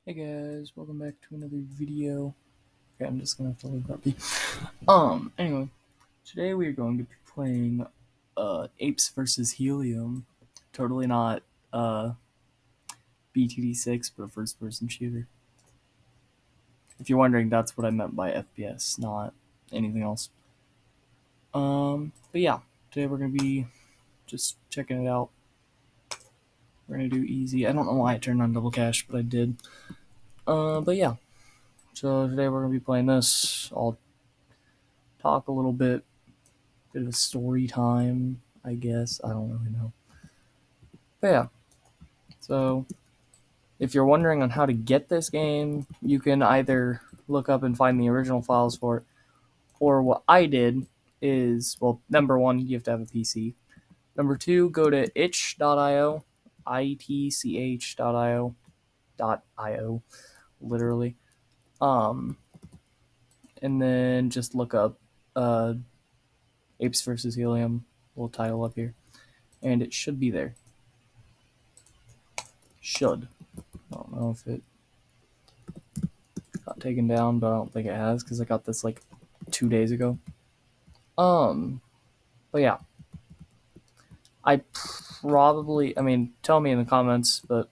Hey guys, welcome back to another video. Okay, I'm just gonna have to leave that be. Anyway, today we are going to be playing Apes versus Helium. Totally not BTD6, but a first person shooter. If you're wondering, that's what I meant by FPS, not anything else. But yeah, today we're gonna be just checking it out. We're gonna do easy. I don't know why I turned on double cache, but I did. But yeah. So today we're gonna be playing this. I'll talk a little bit of a story time, I guess. I don't really know. But yeah. So if you're wondering on how to get this game, you can either look up and find the original files for it, or what I did is, well, number one, you have to have a PC. Number two, go to itch.io, itch.io, .io, literally. And then just look up Apes versus Helium, little title up here, and it should be there. Should. I don't know if it got taken down, but I don't think it has because I got this like 2 days ago. But yeah, I mean, tell me in the comments, but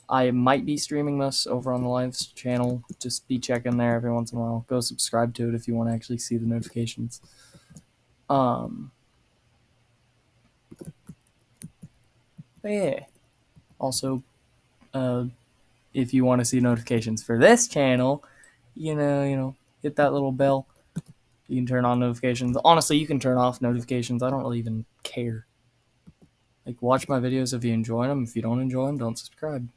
I might be streaming this over on the live channel. Just be checking there every once in a while. Go subscribe to it if you want to actually see the notifications. But yeah. Also, if you want to see notifications for this channel, hit that little bell. You can turn on notifications. Honestly, you can turn off notifications. I don't really even care. Like, watch my videos if you enjoy them. If you don't enjoy them, don't subscribe.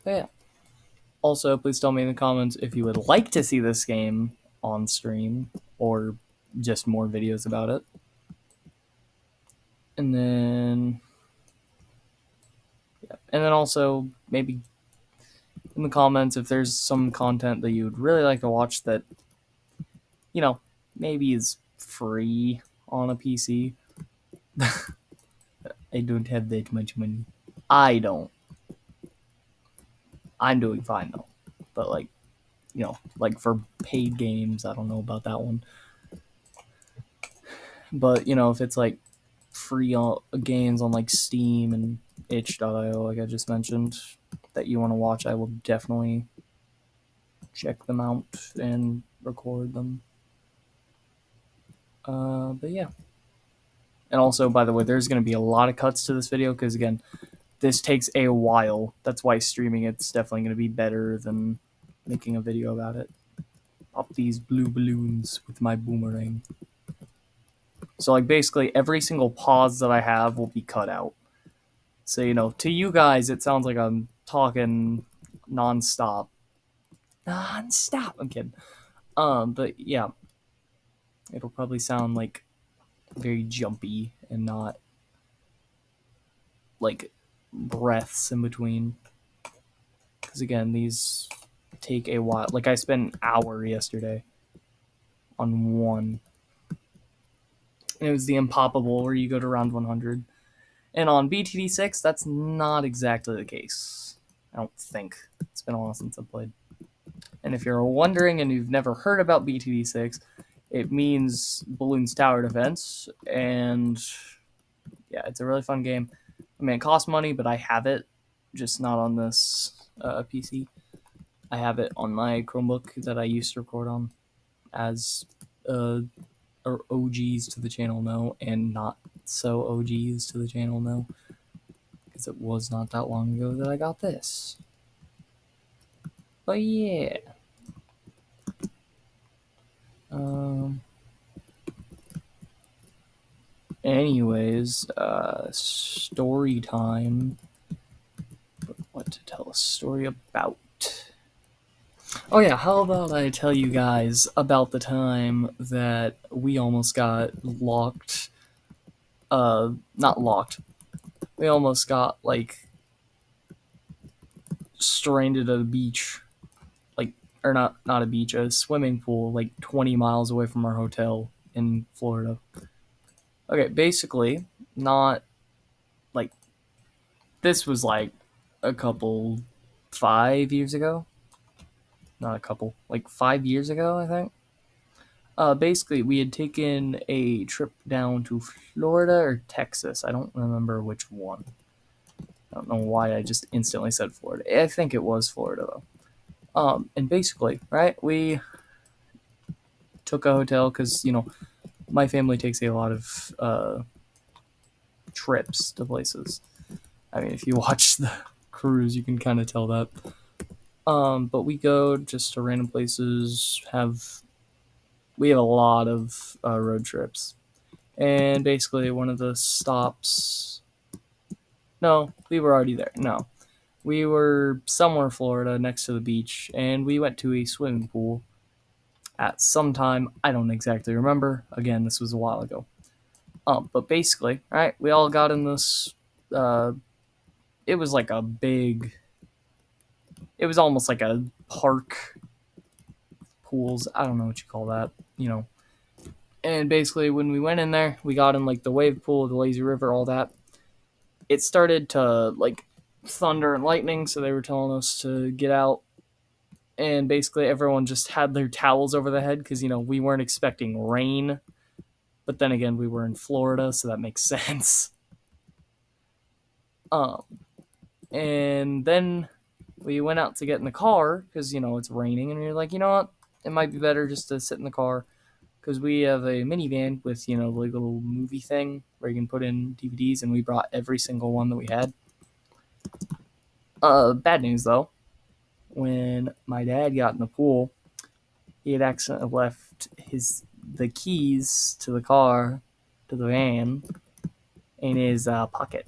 Yeah. Also, please tell me in the comments if you would like to see this game on stream or just more videos about it. And then, yeah. And then also maybe in the comments if there's some content that you would really like to watch that, maybe is free on a PC. I don't have that much money. I don't. I'm doing fine though. But like for paid games, I don't know about that one. But if it's like free games on like Steam and itch.io, like I just mentioned, that you want to watch, I will definitely check them out and record them. But yeah. And also, by the way, there's going to be a lot of cuts to this video because, again, this takes a while. That's why streaming it's definitely going to be better than making a video about it. Pop these blue balloons with my boomerang. So, like, basically every single pause that I have will be cut out. So, to you guys, it sounds like I'm talking nonstop. Nonstop! I'm kidding. But yeah. It'll probably sound, like, very jumpy and not, like, breaths in between. Because, again, these take a while. Like, I spent an hour yesterday on one. And it was the Impoppable where you go to round 100. And on BTD6, that's not exactly the case. I don't think. It's been a while since I played. And if you're wondering and you've never heard about BTD6, it means Balloons Tower Defense. And yeah, it's a really fun game. I mean, it costs money, but I have it, just not on this PC. I have it on my Chromebook that I used to record on, as OGs to the channel know, and not so OGs to the channel know, because it was not that long ago that I got this. But yeah. Anyways, story time. What to tell a story about? Oh yeah, how about I tell you guys about the time that we almost got locked. Not locked. We almost got, like, stranded at a beach. Or not a beach, a swimming pool, like 20 miles away from our hotel in Florida. Okay, basically, not, like, this was like a couple 5 years ago. Not a couple, like 5 years ago, I think. Basically, we had taken a trip down to Florida or Texas. I don't remember which one. I don't know why I just instantly said Florida. I think it was Florida though. And basically, right, we took a hotel because my family takes a lot of trips to places. I mean, if you watch the cruise, you can kind of tell that. But we go just to random places. We have a lot of road trips, and basically one of the stops. No, we were already there. No, we were somewhere Florida next to the beach, and we went to a swimming pool at some time. I don't exactly remember. Again, this was a while ago. But basically, right, we all got in this. It was like a big. It was almost like a park pools. I don't know what you call that. And basically, when we went in there, we got in like the wave pool, the lazy river, all that. It started to like thunder and lightning, so they were telling us to get out. And basically, everyone just had their towels over their head because we weren't expecting rain. But then again, we were in Florida, so that makes sense. Um, and then we went out to get in the car because it's raining, and we were like, you know what, it might be better just to sit in the car because we have a minivan with like a little movie thing where you can put in DVDs, and we brought every single one that we had. Bad news though, when my dad got in the pool, he had accidentally left the keys to the car, to the van, in his pocket.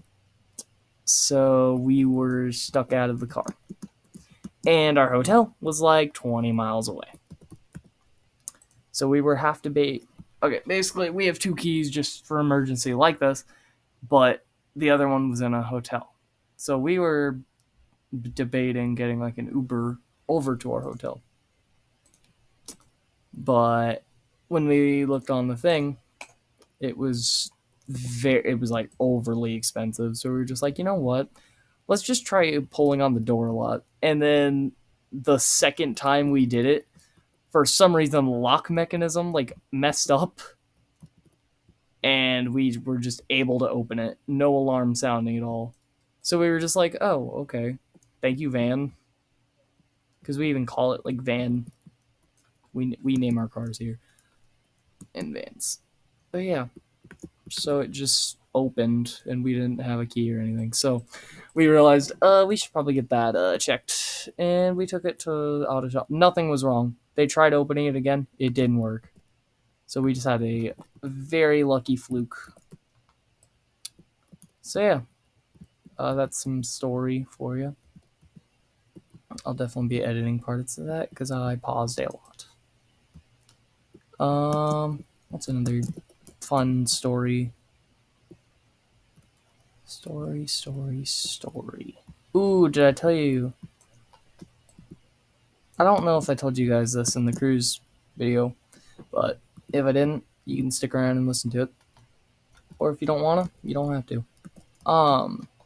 So we were stuck out of the car. And our hotel was like 20 miles away. So we were have to be okay. Basically, we have 2 keys just for emergency like this, but the other one was in a hotel. So we were debating getting like an Uber over to our hotel. But when we looked on the thing, it was like overly expensive. So we were just like, you know what? Let's just try pulling on the door a lot. And then the second time we did it, for some reason the lock mechanism like messed up, and we were just able to open it. No alarm sounding at all. So we were just like, oh, okay. Thank you, van. Because we even call it like van. We name our cars here in vans. But yeah. So it just opened and we didn't have a key or anything. So we realized we should probably get that checked. And we took it to the auto shop. Nothing was wrong. They tried opening it again. It didn't work. So we just had a very lucky fluke. So yeah. That's some story for you. I'll definitely be editing parts of that because I paused a lot. What's another fun story? Story. Ooh, did I tell you? I don't know if I told you guys this in the cruise video, but if I didn't, you can stick around and listen to it. Or if you don't wanna, you don't have to.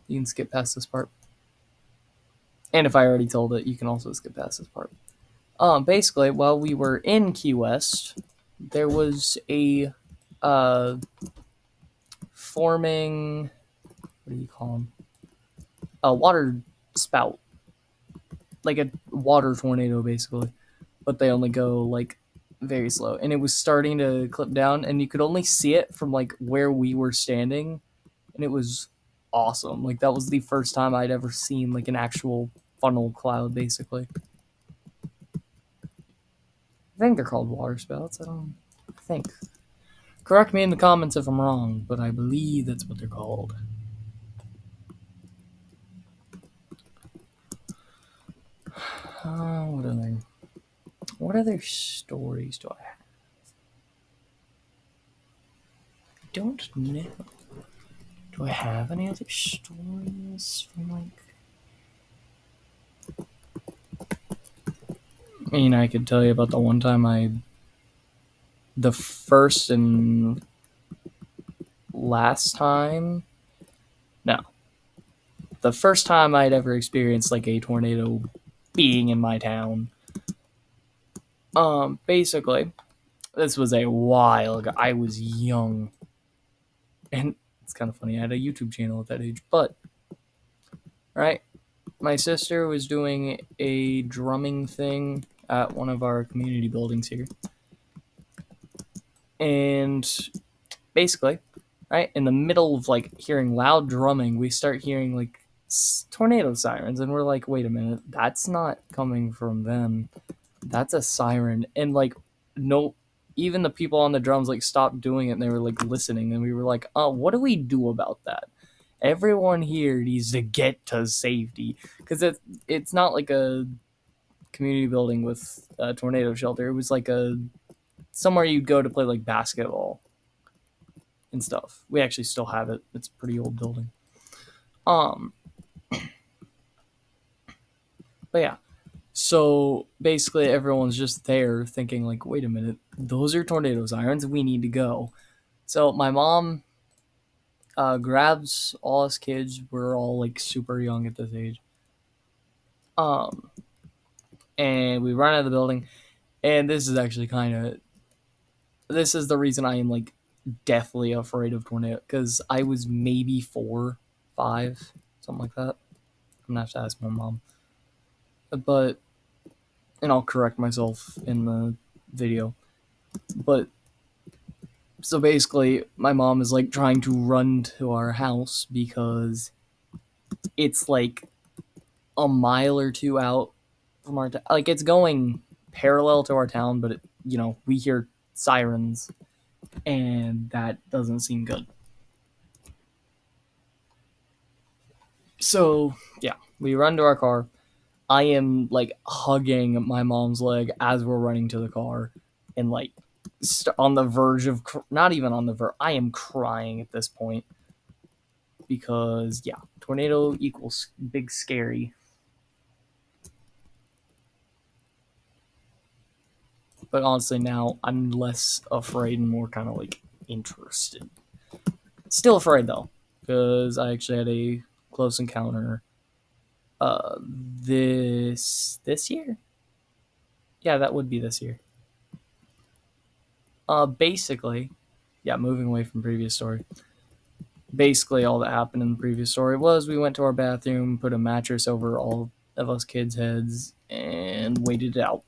You can skip past this part. And if I already told it, you can also skip past this part. Basically, while we were in Key West, there was a forming, what do you call them? A water spout, like a water tornado, basically. But they only go like very slow, and it was starting to clip down, and you could only see it from like where we were standing, and it was awesome. Like that was the first time I'd ever seen like an actual funnel cloud, basically. I think they're called water spouts. I think. Correct me in the comments if I'm wrong, but I believe that's what they're called. What other stories do I have? I don't know. Do I have any other stories from like? I mean, I could tell you about the one time the first and last time. No. the first time I'd ever experienced like a tornado being in my town. Basically, this was a while ago. I was young, and it's kind of funny. I had a YouTube channel at that age, but right, my sister was doing a drumming thing at one of our community buildings here, and basically, right in the middle of like hearing loud drumming, we start hearing like tornado sirens, and we're like, wait a minute, that's not coming from them, that's a siren. And like, no, even the people on the drums like stopped doing it, and they were like listening, and we were like, what do we do about that? Everyone here needs to get to safety, because it's not like a community building with a tornado shelter. It was like a somewhere you'd go to play like basketball and stuff. We actually still have it. It's a pretty old building. But yeah. So basically everyone's just there thinking like, wait a minute, those are tornado sirens, we need to go. So my mom grabs all us kids, we're all like super young at this age. And we run out of the building, and this is actually this is the reason I am like deathly afraid of tornado, because I was maybe 4, 5, something like that. I'm gonna have to ask my mom. But, and I'll correct myself in the video. But, so basically, my mom is like trying to run to our house because it's like a mile or two out from our like it's going parallel to our town, but we hear sirens, and that doesn't seem good. So yeah, we run to our car. I am like hugging my mom's leg as we're running to the car, and like on the verge of not even on the verge. I am crying at this point because yeah, tornado equals big scary. But honestly, now I'm less afraid and more kind of like interested. Still afraid though, because I actually had a close encounter this year. Yeah, that would be this year. Basically, yeah, moving away from previous story. Basically, all that happened in the previous story was we went to our bathroom, put a mattress over all of us kids' heads, and waited it out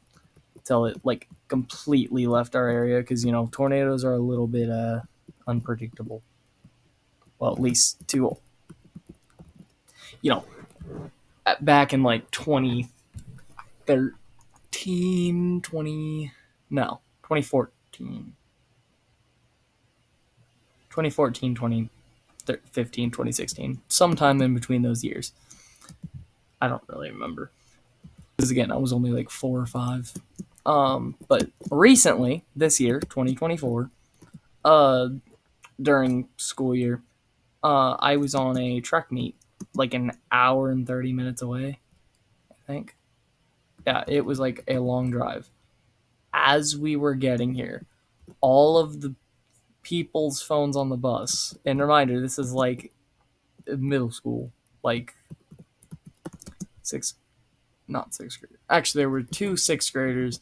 till it like completely left our area, because tornadoes are a little bit unpredictable. Well, at least you know back in like 2013, 2014, 2014, 2015, 2016, sometime in between those years. I don't really remember, because again, I was only like 4 or 5. But recently, this year, 2024, during school year, I was on a track meet like an hour and 30 minutes away, I think. Yeah, it was like a long drive. As we were getting here, all of the people's phones on the bus, and reminder, this is like middle school, like not sixth grade. Actually, there were 2 6th graders,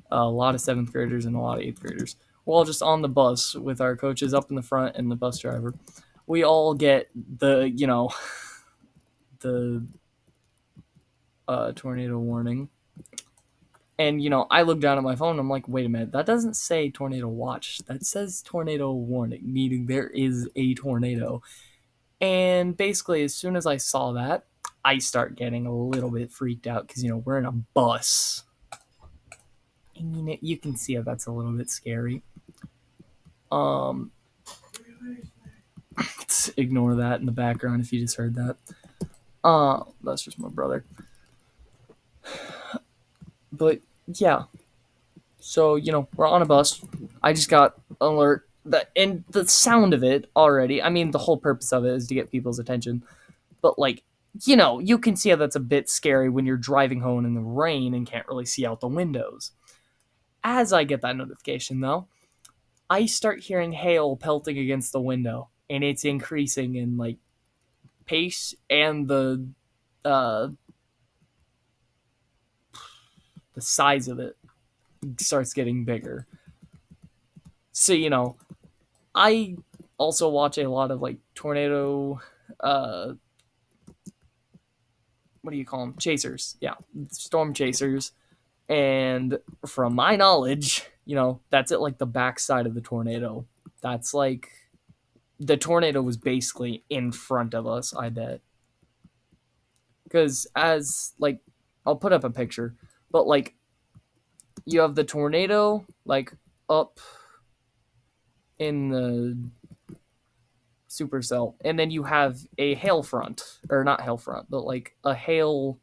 a lot of 7th graders, and a lot of 8th graders. We're all just on the bus with our coaches up in the front and the bus driver. We all get the the tornado warning. And, I look down at my phone and I'm like, wait a minute, that doesn't say tornado watch. That says tornado warning, meaning there is a tornado. And basically, as soon as I saw that, I start getting a little bit freaked out because, we're in a bus. And, you can see how that's a little bit scary. Ignore that in the background if you just heard that. That's just my brother. But yeah, so we're on a bus. I just got alert that, and the sound of it already. I mean, the whole purpose of it is to get people's attention. But like, you can see how that's a bit scary when you're driving home in the rain and can't really see out the windows. As I get that notification, though, I start hearing hail pelting against the window, and it's increasing in like pace and uh, the size of it starts getting bigger. So, I also watch a lot of like tornado, uh, what do you call them? Chasers. Yeah, storm chasers. And from my knowledge, that's at like the backside of the tornado. That's like the tornado was basically in front of us, I bet. Because as like, I'll put up a picture, but like you have the tornado like up in the supercell, and then you have a hail front, or not hail front, but like a hail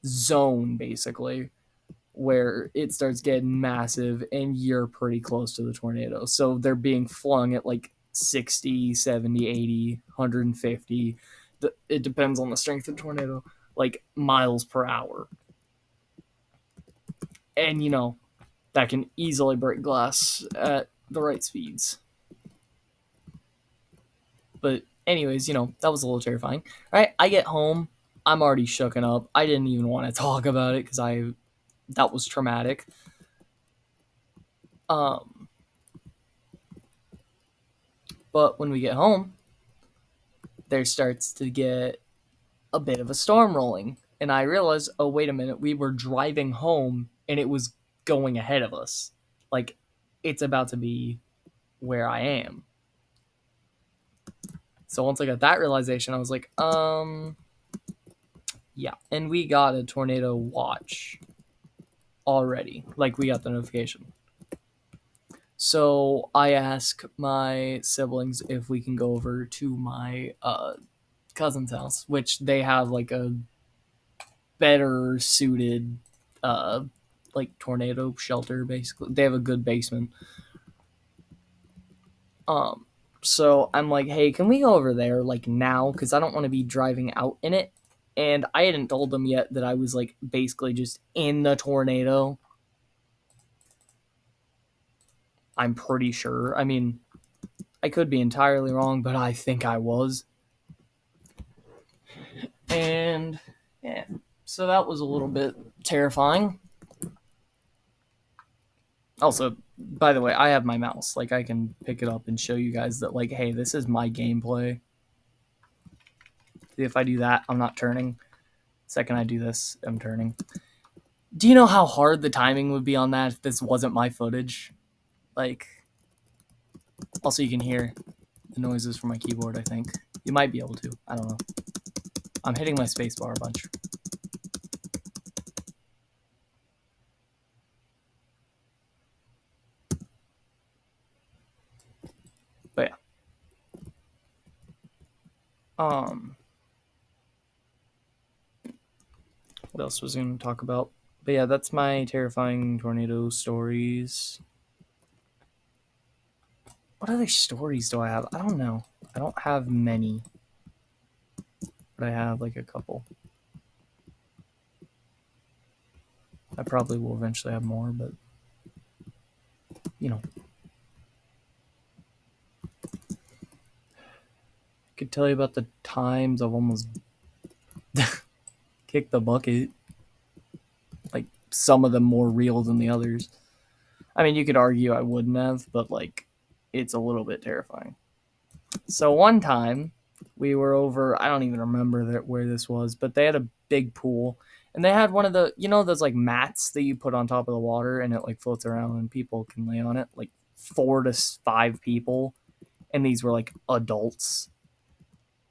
zone basically, where it starts getting massive and you're pretty close to the tornado. So they're being flung at like 60, 70, 80, 150. It depends on the strength of the tornado, like miles per hour. And that can easily break glass at the right speeds. But anyways, that was a little terrifying. All right, I get home. I'm already shooken up. I didn't even want to talk about it because that was traumatic. But when we get home, there starts to get a bit of a storm rolling. And I realized, oh, wait a minute, we were driving home and it was going ahead of us. Like, it's about to be where I am. So once I got that realization, I was like, yeah. And we got a tornado watch already. Like, we got the notification. So I ask my siblings if we can go over to my cousin's house, which they have like a better suited like tornado shelter. Basically, they have a good basement. So I'm like, hey, can we go over there like now, because I don't want to be driving out in it. And I hadn't told them yet that I was like basically just in the tornado. I'm pretty sure. I mean, I could be entirely wrong, but I think I was. And yeah, so that was a little bit terrifying. Also, by the way, I have my mouse. Like, I can pick it up and show you guys that, like, hey, this is my gameplay. If I do that, I'm not turning. Second I do this, I'm turning. Do you know how hard the timing would be on that if this wasn't my footage? Like, also you can hear the noises from my keyboard, I think. You might be able to. I don't know. I'm hitting my spacebar a bunch. But yeah. What else was I going to talk about? But yeah, that's my terrifying tornado stories. What other stories do I have? I don't know. I don't have many. But I have like a couple. I probably will eventually have more, but I could tell you about the times I've almost kicked the bucket. Like, some of them more real than the others. I mean, you could argue I wouldn't have, but like, it's a little bit terrifying. So one time we were over, I don't even remember where this was, but they had a big pool and they had one of the, those like mats that you put on top of the water and it like floats around and people can lay on it, like 4 to 5 people. And these were like adults.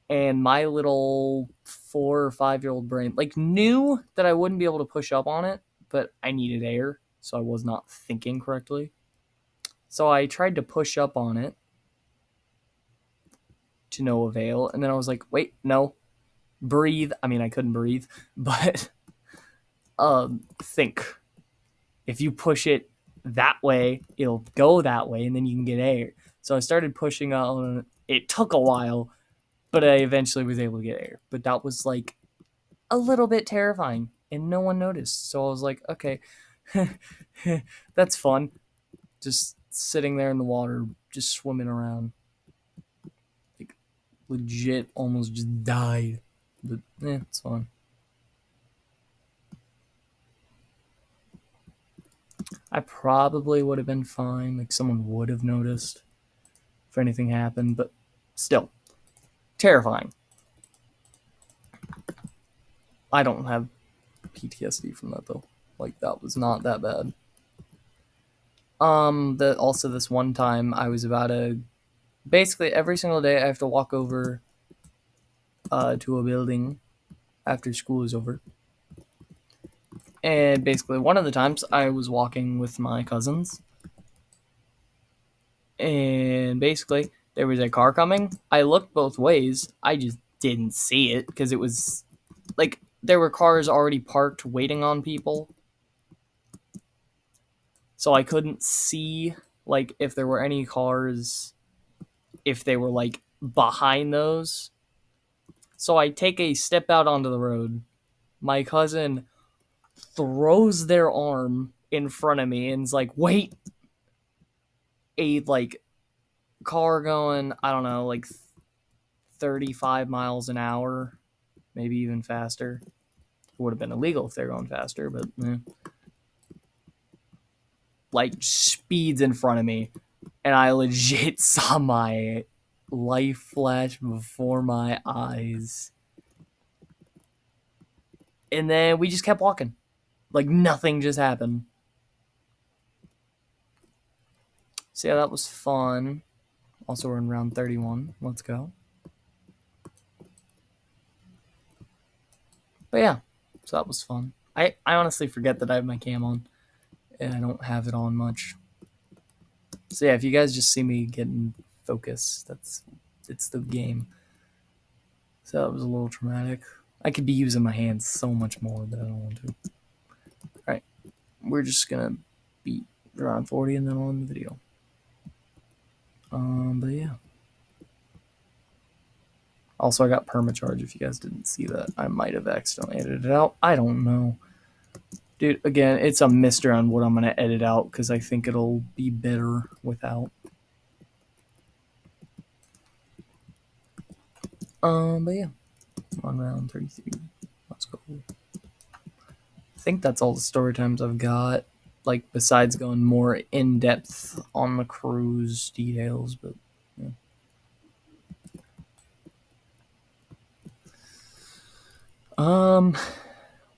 And my little 4 or 5-year-old brain like knew that I wouldn't be able to push up on it, but I needed air. So I was not thinking correctly. So I tried to push up on it to no avail. And then I was like, wait, no, breathe. I mean, I couldn't breathe, but think. If you push it that way, it'll go that way, and then you can get air. So I started pushing on. It took a while, but I eventually was able to get air. But that was like a little bit terrifying, and no one noticed. So I was like, okay, that's fun. Just sitting there in the water, just swimming around. Like, Legit almost just died. But, it's fine. I probably would have been fine. Like, someone would have noticed if anything happened. But still, terrifying. I don't have PTSD from that, though. Like, that was not that bad. Also this one time I was about to... Basically, every single day I have to walk over to a building after school is over. And basically, one of the times I was walking with my cousins. And basically, there was a car coming. I looked both ways. I just didn't see it because it was... Like, there were cars already parked waiting on people. So I couldn't see, like, if there were any cars, if they were, like, behind those. So I take a step out onto the road. My cousin throws their arm in front of me and is like, wait. A, like, car going, I don't know, like 35 miles an hour, maybe even faster. It would have been illegal if they're going faster, but like speeds in front of me, and I legit saw my life flash before my eyes. And then we just kept walking. Like nothing just happened. So yeah, that was fun. Also, we're in round 31. Let's go. But yeah, so that was fun. I honestly forget that I have my cam on, and I don't have it on much. So yeah, if you guys just see me getting focused, it's the game. So that was a little traumatic. I could be using my hands so much more, but I don't want to. Alright, we're just gonna beat round 40 and then on the video. But yeah. Also, I got permacharge if you guys didn't see that. I might have accidentally edited it out. I don't know. Dude, again, it's a mystery on what I'm going to edit out because I think it'll be better without. But yeah. On round 33. Let's go. I think that's all the story times I've got. Like, besides going more in-depth on the cruise details, but yeah.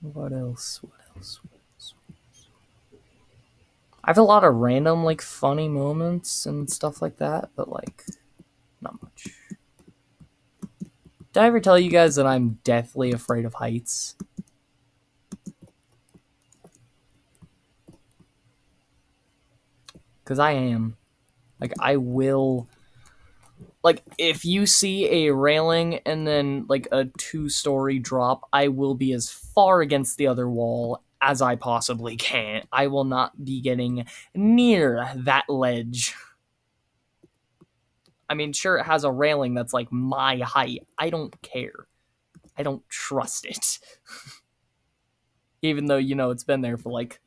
What else? I have a lot of random, like, funny moments and stuff like that, but, like, not much. Did I ever tell you guys that I'm deathly afraid of heights? Because I am. Like, I will... Like, if you see a railing and then, like, a 2-story drop, I will be as far against the other wall as I possibly can. I will not be getting near that ledge. I mean, sure, it has a railing that's, like, my height. I don't care. I don't trust it. Even though, you know, it's been there for, like,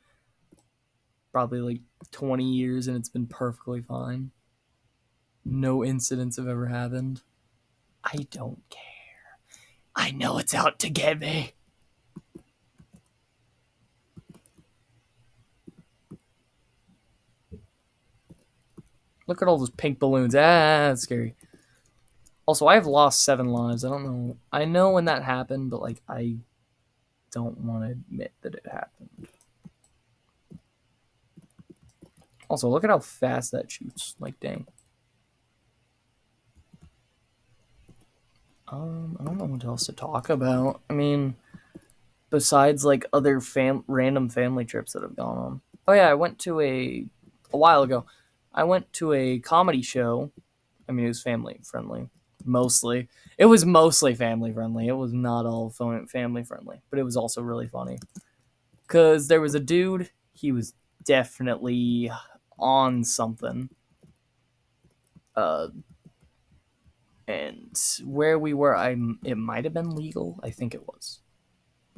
probably, like, 20 years and it's been perfectly fine. No incidents have ever happened. I don't care. I know it's out to get me. Look at all those pink balloons. That's scary. Also, I have lost 7 lives. I don't know. I know when that happened, but, like, I don't want to admit that it happened. Also, look at how fast that shoots. Like, dang. I don't know what else to talk about. I mean, besides, like, other random family trips that have gone on. Oh, yeah, I went to a while ago. I went to a comedy show. I mean, it was family friendly. Mostly. It was mostly family friendly. It was not all family friendly. But it was also really funny. Because there was a dude. He was definitely on something. And where we were, it might have been legal. I think it was.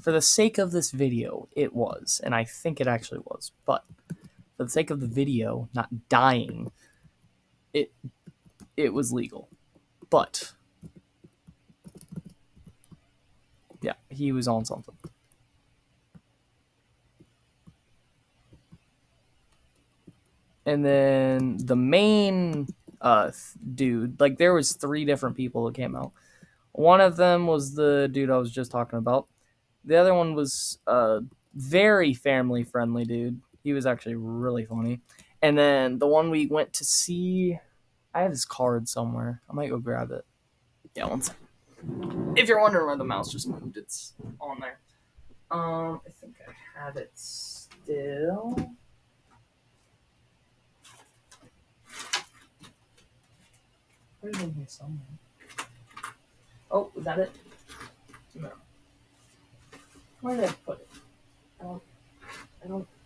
For the sake of this video, it was. And I think it actually was. But for the sake of the video, not dying, it was legal. But Yeah, he was on something. And then the main dude, like there was 3 different people that came out. One of them was the dude I was just talking about. The other one was a very family friendly dude. He was actually really funny. And then the one we went to see, I have his card somewhere. I might go grab it. Yeah, one second. If you're wondering where the mouse just moved, it's on there. I think I have it still. Where's it in here somewhere? Oh, is that it? No. Where did I put it? I don't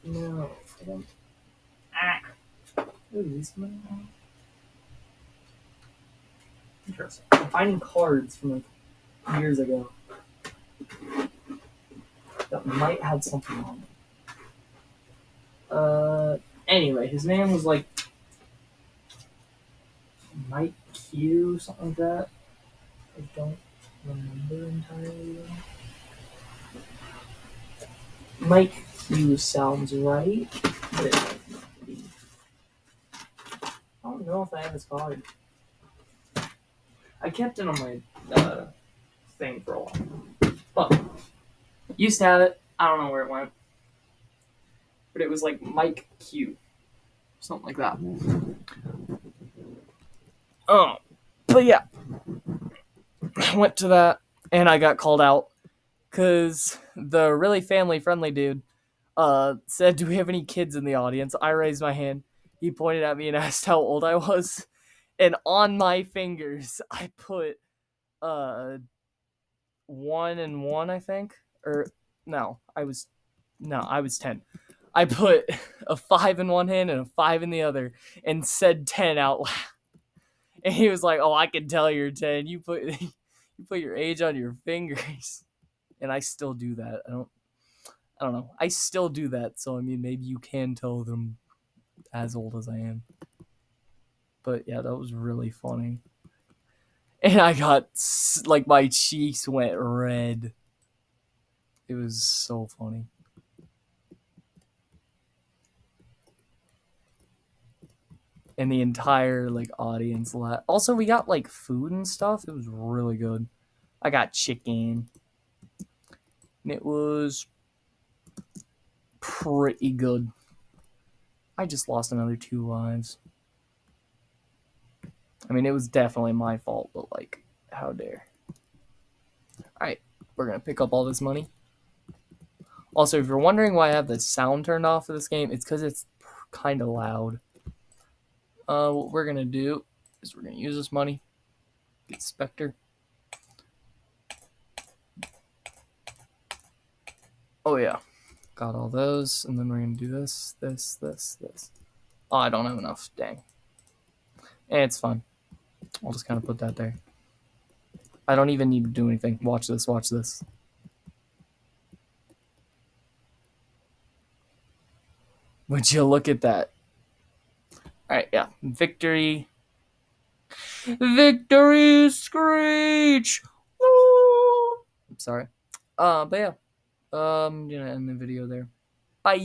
know. I don't. Ooh, these money. Interesting. I'm finding cards from like years ago that might have something on them. Anyway, his name was like Mike Q, something like that. I don't remember entirely. Mike Q sounds right, but it might not be. I don't know if I have his card. I kept it on my thing for a while. But used to have it. I don't know where it went. But it was like Mike Q. Something like that. Oh. But yeah. I went to that and I got called out because the really family friendly dude said, "Do we have any kids in the audience?" I raised my hand. He pointed at me and asked how old I was. And on my fingers, I put 1 and 1, I think. Or no, I was 10. I put a 5 in one hand and a 5 in the other and said 10 out loud. And he was like, "Oh, I can tell you're 10. You put your age on your fingers." And I still do that. I don't know. I still do that. So I mean, maybe you can tell them as old as I am. But yeah, that was really funny. And I got like my cheeks went red. It was so funny. And the entire like audience laughed. Also, we got like food and stuff. It was really good. I got chicken. And it was pretty good. I just lost another 2 lives. I mean, it was definitely my fault, but like, how dare. Alright, we're gonna pick up all this money. Also, if you're wondering why I have the sound turned off for this game, it's because it's kind of loud. What we're gonna do is we're gonna use this money. Get Spectre. Oh yeah. Got all those, and then we're gonna do this. Oh, I don't have enough. Dang. It's fine. I'll just kind of put that there. I don't even need to do anything. Watch this. Would you look at that? Alright, yeah. Victory Screech! Woo! I'm sorry. But yeah. I'm gonna end the video there. Bye!